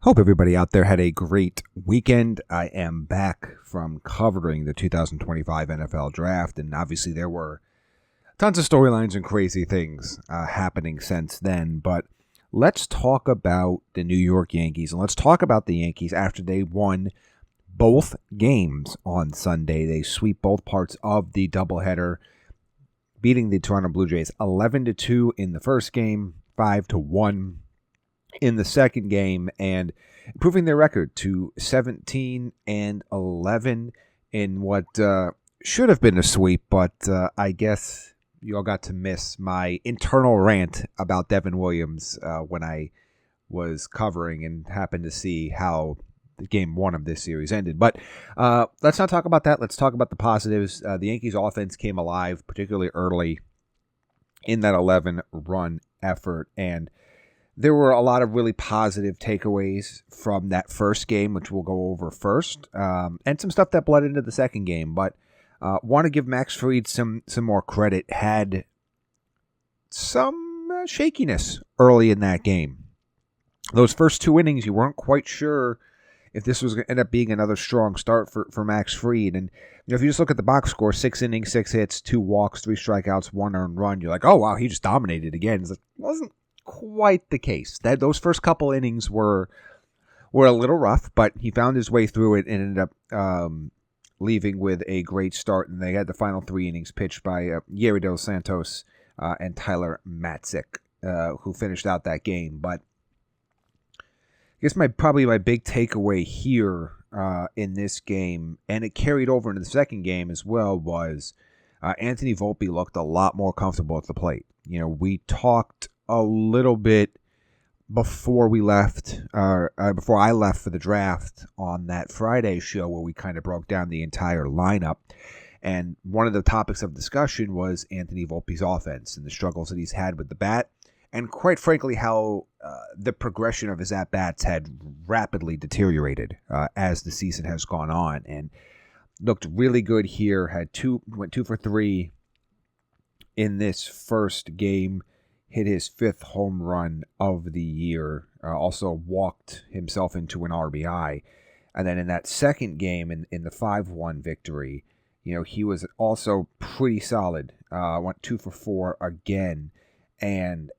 Hope everybody out there had a great weekend. I am back from covering the 2025 NFL Draft, and obviously there were tons of storylines and crazy things happening since then. But let's talk about the New York Yankees, and let's talk about the Yankees after they won both games on Sunday. They sweep both parts of the doubleheader, beating the Toronto Blue Jays 11-2 in the first game, 5-1 in the second game, and improving their record to 17-11 in what should have been a sweep, but I guess you all got to miss my internal rant about Devin Williams when I was covering and happened to see how the game one of this series ended. But let's not talk about that. Let's talk about the positives. The Yankees offense came alive, particularly early in that 11-run effort, and there were a lot of really positive takeaways from that first game, which we'll go over first, and some stuff that bled into the second game. But want to give Max Fried some more credit. Had some shakiness early in that game. Those first two innings, you weren't quite sure if this was going to end up being another strong start for Max Fried. And if you just look at the box score, 6 innings, 6 hits, 2 walks, 3 strikeouts, 1 earned run, you're like, oh, wow, he just dominated again. It wasn't quite the case. Those first couple innings were a little rough, but he found his way through it and ended up leaving with a great start. And they had the final 3 innings pitched by Yerry Dos Santos and Tyler Matzik, who finished out that game. But I guess probably my big takeaway here in this game, and it carried over into the second game as well, was Anthony Volpe looked a lot more comfortable at the plate. We talked a little bit before we left, before I left for the draft on that Friday show where we kind of broke down the entire lineup. And one of the topics of discussion was Anthony Volpe's offense and the struggles that he's had with the bat. And quite frankly, how the progression of his at-bats had rapidly deteriorated as the season has gone on. And looked really good here. Went 2 for 3 in this first game. Hit his 5th home run of the year. Also walked himself into an RBI. And then in that second game, in the 5-1 victory, he was also pretty solid. Went 2 for 4 again. And,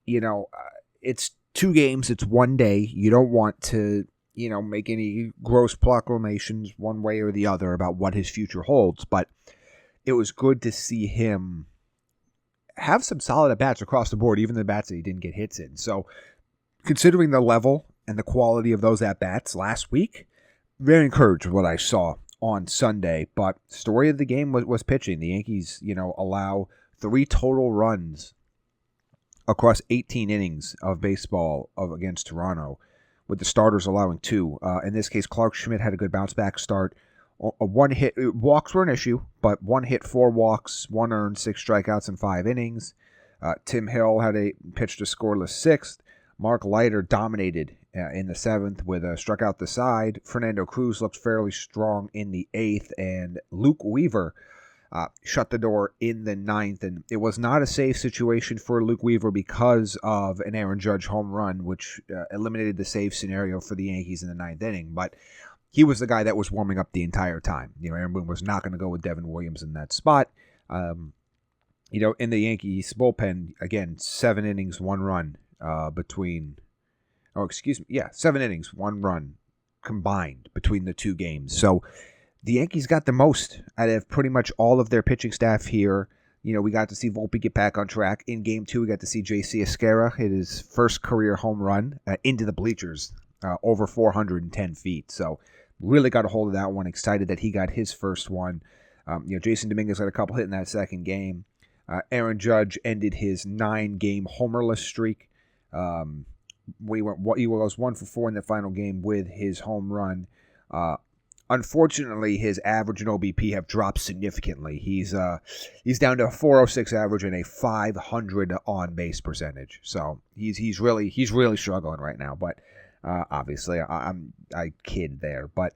it's 2 games. It's 1 day. You don't want to, make any gross proclamations one way or the other about what his future holds. But it was good to see him have some solid at-bats across the board, even the bats that he didn't get hits in. So considering the level and the quality of those at-bats last week, very encouraged with what I saw on Sunday. But story of the game was pitching. The Yankees, allow 3 total runs across 18 innings of baseball against Toronto, with the starters allowing 2. In this case, Clark Schmidt had a good bounce-back start. A 1 hit, walks were an issue, but 1 hit, 4 walks, 1 earned, 6 strikeouts in 5 innings. Tim Hill pitched a scoreless 6th. Mark Leiter dominated in the 7th with a struck out the side. Fernando Cruz looked fairly strong in the 8th, and Luke Weaver shut the door in the 9th. And it was not a safe situation for Luke Weaver because of an Aaron Judge home run, which eliminated the save scenario for the Yankees in the 9th inning. But he was the guy that was warming up the entire time. Aaron Boone was not going to go with Devin Williams in that spot. In the Yankees bullpen, again, 7 innings, 1 run 7 innings, 1 run combined between the 2 games. So the Yankees got the most out of pretty much all of their pitching staff here. We got to see Volpe get back on track. In Game 2, we got to see J.C. Esquera hit his first career home run into the bleachers, over 410 feet. So really got a hold of that one. Excited that he got his first one. Jason Dominguez got a couple hit in that second game. Aaron Judge ended his 9-game homerless streak. He was 1 for 4 in the final game with his home run. Unfortunately, his average and OBP have dropped significantly. He's down to a 406 average and a 500 on base percentage. So he's really struggling right now. But obviously, I kid there. But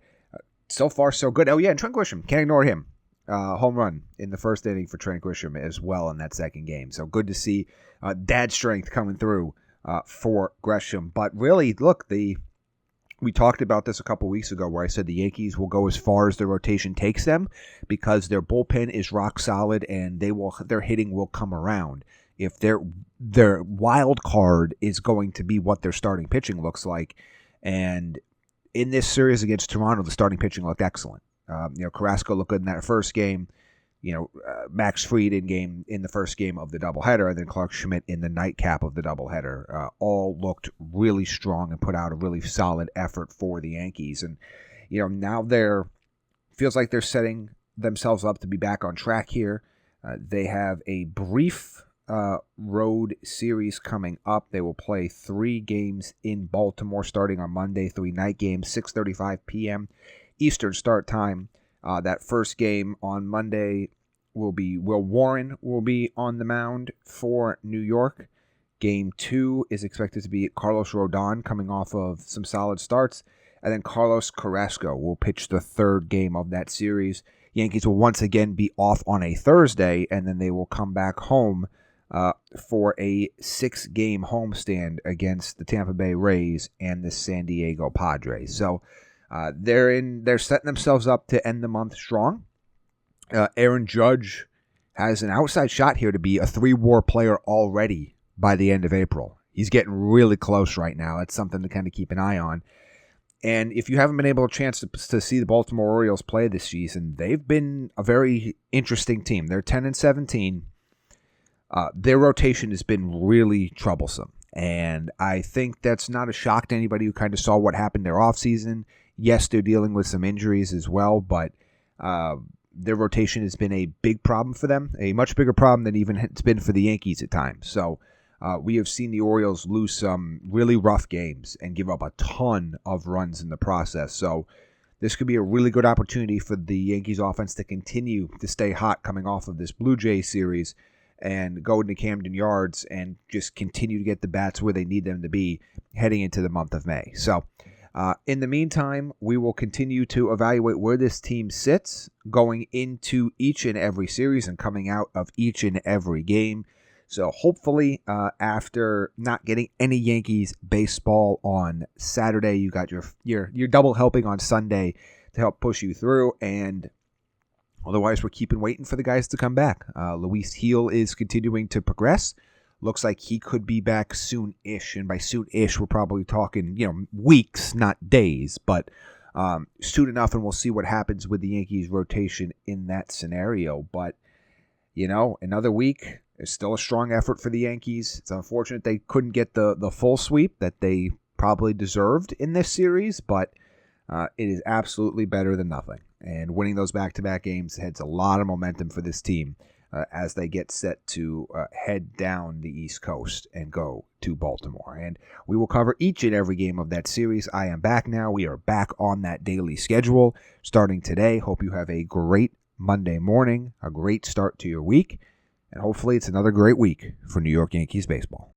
so far so good. Oh yeah, and Trent Grisham, can't ignore him. Home run in the first inning for Trent Grisham as well in that second game. So good to see dad strength coming through for Grisham. But really, look, the We talked about this a couple weeks ago where I said the Yankees will go as far as their rotation takes them because their bullpen is rock solid and their hitting will come around. If their wild card is going to be what their starting pitching looks like, and in this series against Toronto, the starting pitching looked excellent. Carrasco looked good in that first game. Max Fried in the first game of the doubleheader, and then Clark Schmidt in the nightcap of the doubleheader. All looked really strong and put out a really solid effort for the Yankees. And now feels like they're setting themselves up to be back on track here. They have a brief road series coming up. They will play 3 games in Baltimore starting on Monday, 3 night games, 6:35 p.m. Eastern start time. That first game on Monday will be Will Warren will be on the mound for New York. Game 2 is expected to be Carlos Rodon coming off of some solid starts. And then Carlos Carrasco will pitch the 3rd game of that series. Yankees will once again be off on a Thursday, and then they will come back home for a 6-game homestand against the Tampa Bay Rays and the San Diego Padres. So they're setting themselves up to end the month strong. Aaron Judge has an outside shot here to be a 3-WAR player already by the end of April. He's getting really close right now. That's something to kind of keep an eye on. And if you haven't been able to see the Baltimore Orioles play this season, they've been a very interesting team. They're 10-17. Their rotation has been really troublesome. And I think that's not a shock to anybody who kind of saw what happened their offseason. Yes, they're dealing with some injuries as well, but their rotation has been a big problem for them, a much bigger problem than even it's been for the Yankees at times. So we have seen the Orioles lose some really rough games and give up a ton of runs in the process. So this could be a really good opportunity for the Yankees offense to continue to stay hot coming off of this Blue Jays series and go into Camden Yards and just continue to get the bats where they need them to be heading into the month of May. So in the meantime, we will continue to evaluate where this team sits going into each and every series and coming out of each and every game. So hopefully after not getting any Yankees baseball on Saturday, you got your double helping on Sunday to help push you through. And otherwise, we're keeping waiting for the guys to come back. Luis Gil is continuing to progress. Looks like he could be back soon-ish. And by soon-ish, we're probably talking, weeks, not days. But soon enough, and we'll see what happens with the Yankees rotation in that scenario. But, another week is still a strong effort for the Yankees. It's unfortunate they couldn't get the full sweep that they probably deserved in this series. But it is absolutely better than nothing. And winning those back-to-back games adds a lot of momentum for this team as they get set to head down the East Coast and go to Baltimore. And we will cover each and every game of that series. I am back now. We are back on that daily schedule starting today. Hope you have a great Monday morning, a great start to your week, and hopefully it's another great week for New York Yankees baseball.